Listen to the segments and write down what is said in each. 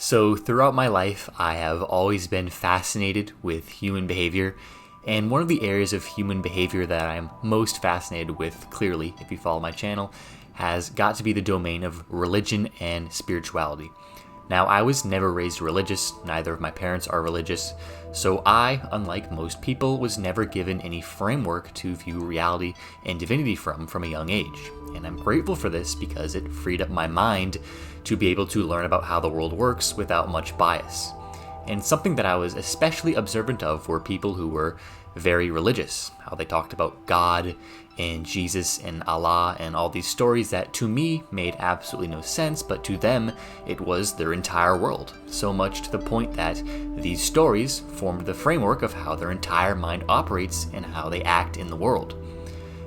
So, throughout my life, I have always been fascinated with human behavior, and one of the areas of human behavior that I'm most fascinated with, clearly, if you follow my channel, has got to be the domain of religion and spirituality. Now, I was never raised religious, neither of my parents are religious, so I, unlike most people, was never given any framework to view reality and divinity from a young age. And I'm grateful for this because it freed up my mind to be able to learn about how the world works without much bias. And something that I was especially observant of were people who were very religious, how they talked about God and Jesus and Allah and all these stories that to me made absolutely no sense, but to them it was their entire world. So much to the point that these stories formed the framework of how their entire mind operates and how they act in the world.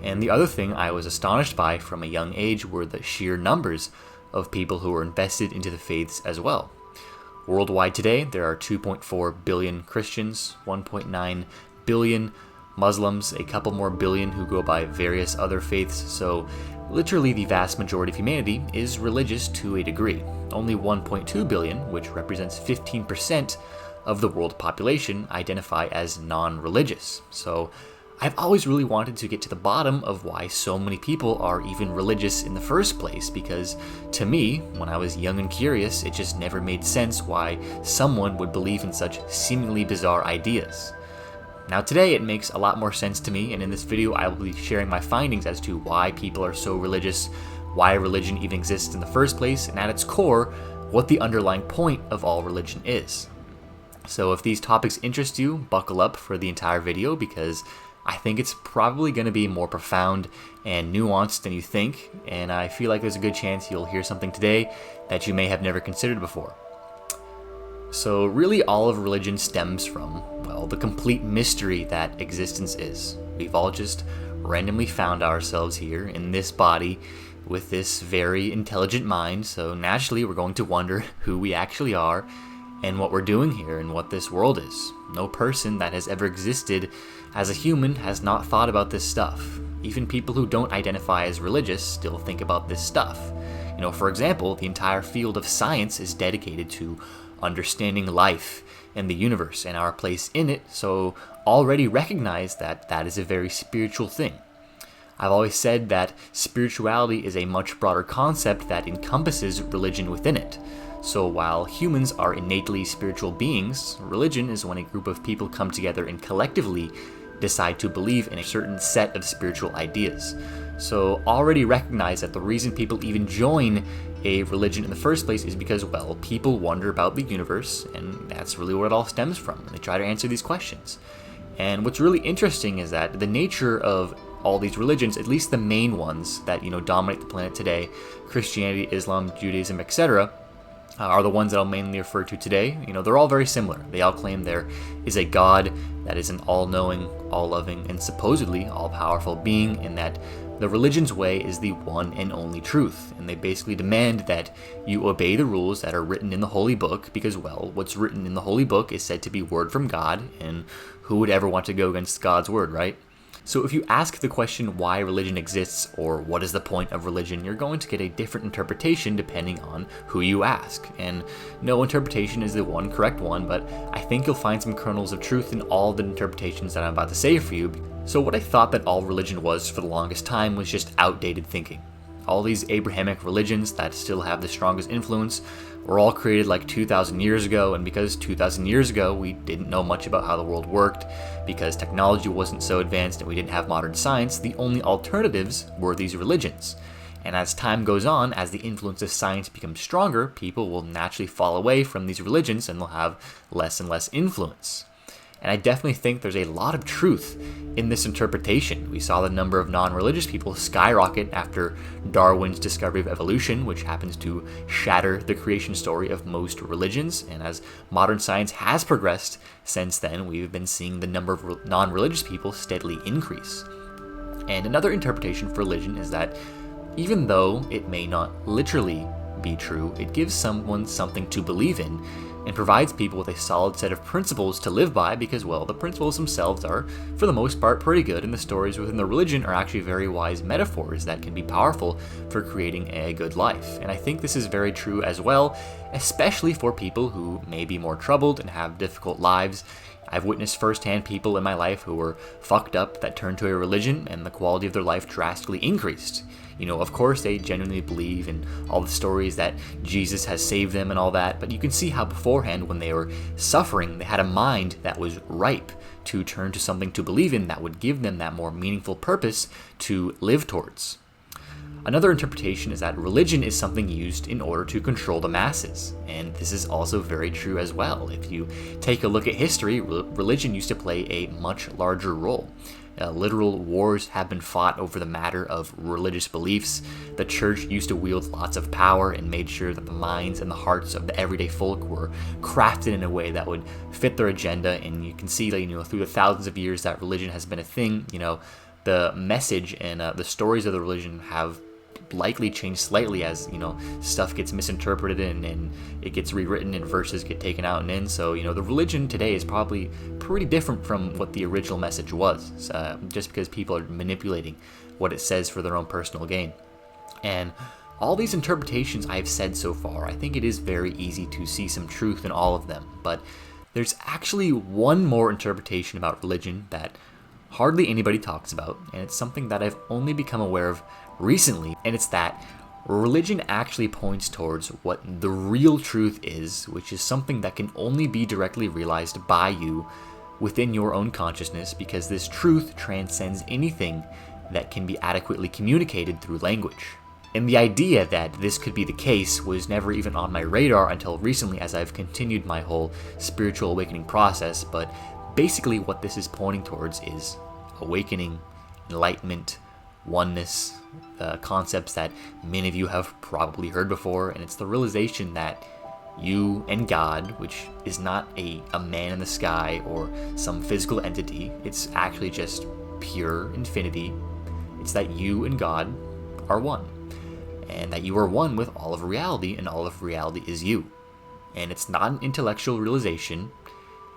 And the other thing I was astonished by from a young age were the sheer numbers of people who were invested into the faiths as well. Worldwide today, there are 2.4 billion Christians, 1.9 billion Muslims, a couple more billion who go by various other faiths, so literally the vast majority of humanity is religious to a degree. Only 1.2 billion, which represents 15% of the world population, identify as non-religious. So I've always really wanted to get to the bottom of why so many people are even religious in the first place, because to me, when I was young and curious, it just never made sense why someone would believe in such seemingly bizarre ideas. Now today it makes a lot more sense to me, and in this video I will be sharing my findings as to why people are so religious, why religion even exists in the first place, and at its core, what the underlying point of all religion is. So if these topics interest you, buckle up for the entire video because I think it's probably going to be more profound and nuanced than you think, and I feel like there's a good chance you'll hear something today that you may have never considered before. So really all of religion stems from, well, the complete mystery that existence is. We've all just randomly found ourselves here in this body with this very intelligent mind, so naturally we're going to wonder who we actually are and what we're doing here and what this world is. No person that has ever existed as a human has not thought about this stuff. Even people who don't identify as religious still think about this stuff. For example, the entire field of science is dedicated to understanding life and the universe and our place in it, so already recognize that that is a very spiritual thing. I've always said that spirituality is a much broader concept that encompasses religion within it. So while humans are innately spiritual beings, religion is when a group of people come together and collectively decide to believe in a certain set of spiritual ideas. So already recognize that the reason people even join a religion in the first place is because, well, people wonder about the universe, and that's really where it all stems from. They try to answer these questions. And what's really interesting is that the nature of all these religions, at least the main ones that, dominate the planet today, Christianity, Islam, Judaism, etc., are the ones that I'll mainly refer to today. They're all very similar. They all claim there is a God that is an all-knowing, all-loving, and supposedly all-powerful being, and that the religion's way is the one and only truth. And they basically demand that you obey the rules that are written in the Holy Book because, well, what's written in the Holy Book is said to be word from God, and who would ever want to go against God's word, right? So if you ask the question why religion exists or what is the point of religion, you're going to get a different interpretation depending on who you ask. And no interpretation is the one correct one, but I think you'll find some kernels of truth in all the interpretations that I'm about to say for you. So what I thought that all religion was for the longest time was just outdated thinking. All these Abrahamic religions that still have the strongest influence were all created like 2,000 years ago, and because 2,000 years ago we didn't know much about how the world worked, because technology wasn't so advanced and we didn't have modern science, the only alternatives were these religions. And as time goes on, as the influence of science becomes stronger, people will naturally fall away from these religions and they'll have less and less influence. And I definitely think there's a lot of truth in this interpretation. We saw the number of non-religious people skyrocket after Darwin's discovery of evolution, which happens to shatter the creation story of most religions. And as modern science has progressed since then, we've been seeing the number of non-religious people steadily increase. And another interpretation for religion is that even though it may not literally be true, it gives someone something to believe in and provides people with a solid set of principles to live by because, well, the principles themselves are, for the most part, pretty good, and the stories within the religion are actually very wise metaphors that can be powerful for creating a good life. And I think this is very true as well, especially for people who may be more troubled and have difficult lives. I've witnessed firsthand people in my life who were fucked up that turned to a religion and the quality of their life drastically increased. Of course, they genuinely believe in all the stories that Jesus has saved them and all that, but you can see how beforehand, when they were suffering, they had a mind that was ripe to turn to something to believe in that would give them that more meaningful purpose to live towards. Another interpretation is that religion is something used in order to control the masses, and this is also very true as well. If you take a look at history, religion used to play a much larger role. Literal wars have been fought over the matter of religious beliefs. The church used to wield lots of power and made sure that the minds and the hearts of the everyday folk were crafted in a way that would fit their agenda. And you can see that, through the thousands of years that religion has been a thing, the message and the stories of the religion have likely changed slightly as stuff gets misinterpreted and it gets rewritten and verses get taken out and in. So the religion today is probably pretty different from what the original message was, just because people are manipulating what it says for their own personal gain. And all these interpretations I've said so far, I think it is very easy to see some truth in all of them, but there's actually one more interpretation about religion that hardly anybody talks about, and it's something that I've only become aware of recently, and it's that religion actually points towards what the real truth is, which is something that can only be directly realized by you within your own consciousness, because this truth transcends anything that can be adequately communicated through language. And the idea that this could be the case was never even on my radar until recently as I've continued my whole spiritual awakening process, but basically what this is pointing towards is awakening, enlightenment, oneness, concepts that many of you have probably heard before, and it's the realization that you and God, which is not a man in the sky or some physical entity, it's actually just pure infinity. It's that you and God are one, and that you are one with all of reality, and all of reality is you. And it's not an intellectual realization.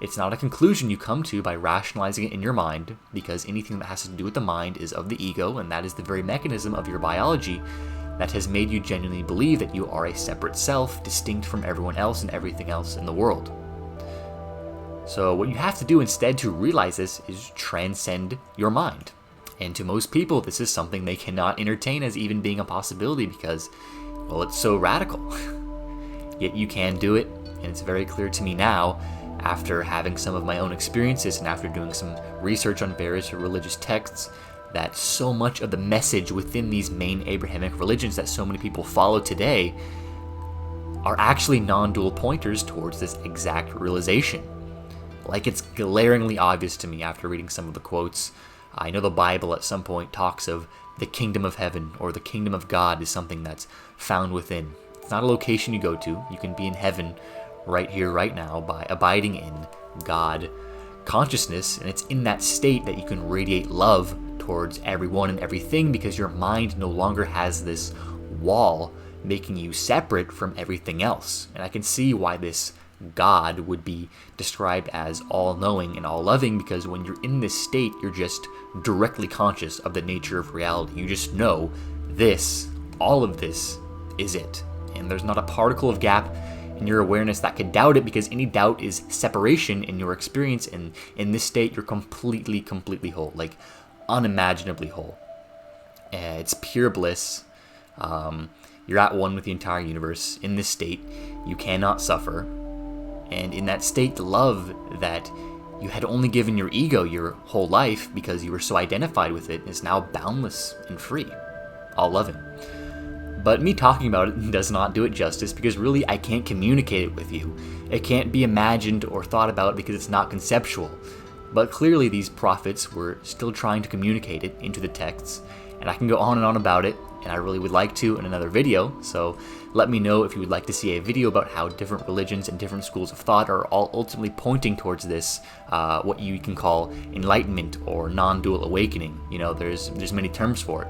It's not a conclusion you come to by rationalizing it in your mind, because anything that has to do with the mind is of the ego, and that is the very mechanism of your biology that has made you genuinely believe that you are a separate self, distinct from everyone else and everything else in the world. So what you have to do instead to realize this is transcend your mind. And to most people, this is something they cannot entertain as even being a possibility because, well, it's so radical. Yet you can do it, and it's very clear to me now, after having some of my own experiences and after doing some research on various religious texts, that so much of the message within these main Abrahamic religions that so many people follow today are actually non-dual pointers towards this exact realization. Like, it's glaringly obvious to me after reading some of the quotes. I know the Bible at some point talks of the kingdom of heaven, or the kingdom of God is something that's found within. It's not a location you go to. You can be in heaven right here, right now, by abiding in God consciousness, and it's in that state that you can radiate love towards everyone and everything, because your mind no longer has this wall making you separate from everything else. And I can see why this God would be described as all-knowing and all-loving, because when you're in this state, you're just directly conscious of the nature of reality. You just know this, all of this is it, and there's not a particle of gap in your awareness that could doubt it, because any doubt is separation in your experience, and in this state you're completely whole, like unimaginably whole. It's pure bliss. You're at one with the entire universe. In this state you cannot suffer, and in that state the love that you had only given your ego your whole life because you were so identified with it is now boundless and free, all loving. But me talking about it does not do it justice, because really I can't communicate it with you. It can't be imagined or thought about because it's not conceptual. But clearly these prophets were still trying to communicate it into the texts, and I can go on and on about it, and I really would like to in another video. So let me know if you would like to see a video about how different religions and different schools of thought are all ultimately pointing towards this, what you can call enlightenment or non-dual awakening. There's many terms for it.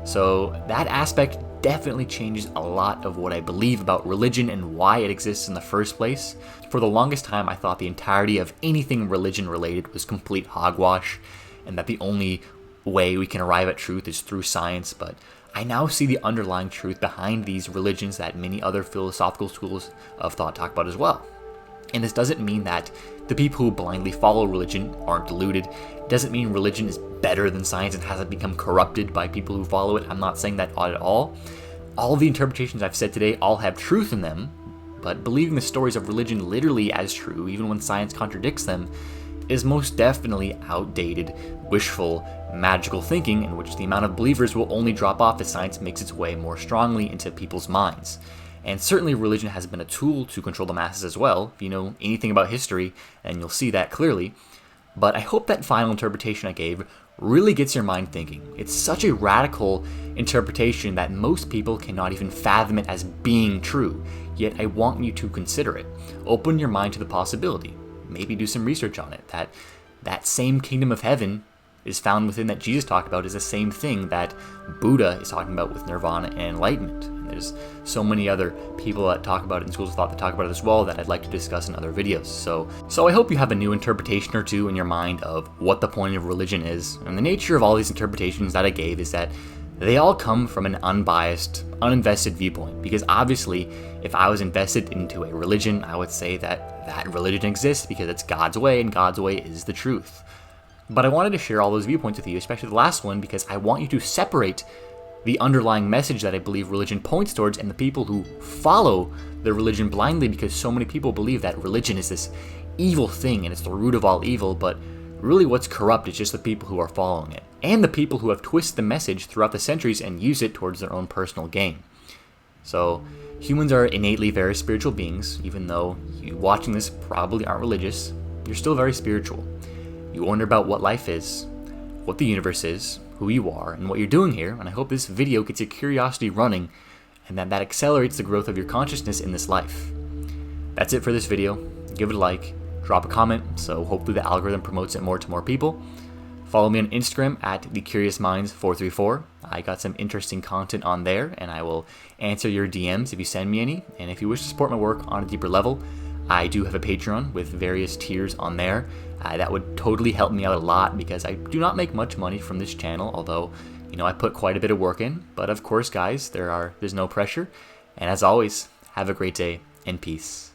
So that aspect definitely changes a lot of what I believe about religion and why it exists in the first place. For the longest time, I thought the entirety of anything religion related was complete hogwash, and that the only way we can arrive at truth is through science, but I now see the underlying truth behind these religions that many other philosophical schools of thought talk about as well. And this doesn't mean that the people who blindly follow religion aren't deluded. It doesn't mean religion is better than science and hasn't become corrupted by people who follow it. I'm not saying that at all. All the interpretations I've said today all have truth in them, but believing the stories of religion literally as true, even when science contradicts them, is most definitely outdated, wishful, magical thinking in which the amount of believers will only drop off as science makes its way more strongly into people's minds. And certainly religion has been a tool to control the masses as well. If you know anything about history, and you'll see that clearly. But I hope that final interpretation I gave really gets your mind thinking. It's such a radical interpretation that most people cannot even fathom it as being true, yet I want you to consider it. Open your mind to the possibility. Maybe do some research on it. That same kingdom of heaven is found within that Jesus talked about is the same thing that Buddha is talking about with nirvana and enlightenment. And there's so many other people that talk about it in schools of thought that talk about it as well that I'd like to discuss in other videos. So I hope you have a new interpretation or two in your mind of what the point of religion is. And the nature of all these interpretations that I gave is that they all come from an unbiased, uninvested viewpoint. Because obviously, if I was invested into a religion, I would say that religion exists because it's God's way, and God's way is the truth. But I wanted to share all those viewpoints with you, especially the last one, because I want you to separate the underlying message that I believe religion points towards and the people who follow the religion blindly, because so many people believe that religion is this evil thing and it's the root of all evil, but really what's corrupt is just the people who are following it, and the people who have twisted the message throughout the centuries and use it towards their own personal gain. So humans are innately very spiritual beings. Even though you watching this probably aren't religious, you're still very spiritual. You wonder about what life is, what the universe is, who you are, and what you're doing here, and I hope this video gets your curiosity running and that accelerates the growth of your consciousness in this life. That's it for this video. Give it a like, drop a comment, so hopefully the algorithm promotes it more to more people. Follow me on Instagram at thecuriousminds434. I got some interesting content on there, and I will answer your DMs if you send me any. And if you wish to support my work on a deeper level, I do have a Patreon with various tiers on there. That would totally help me out a lot because I do not make much money from this channel, although, I put quite a bit of work in. But of course, guys, there's no pressure. And as always, have a great day and peace.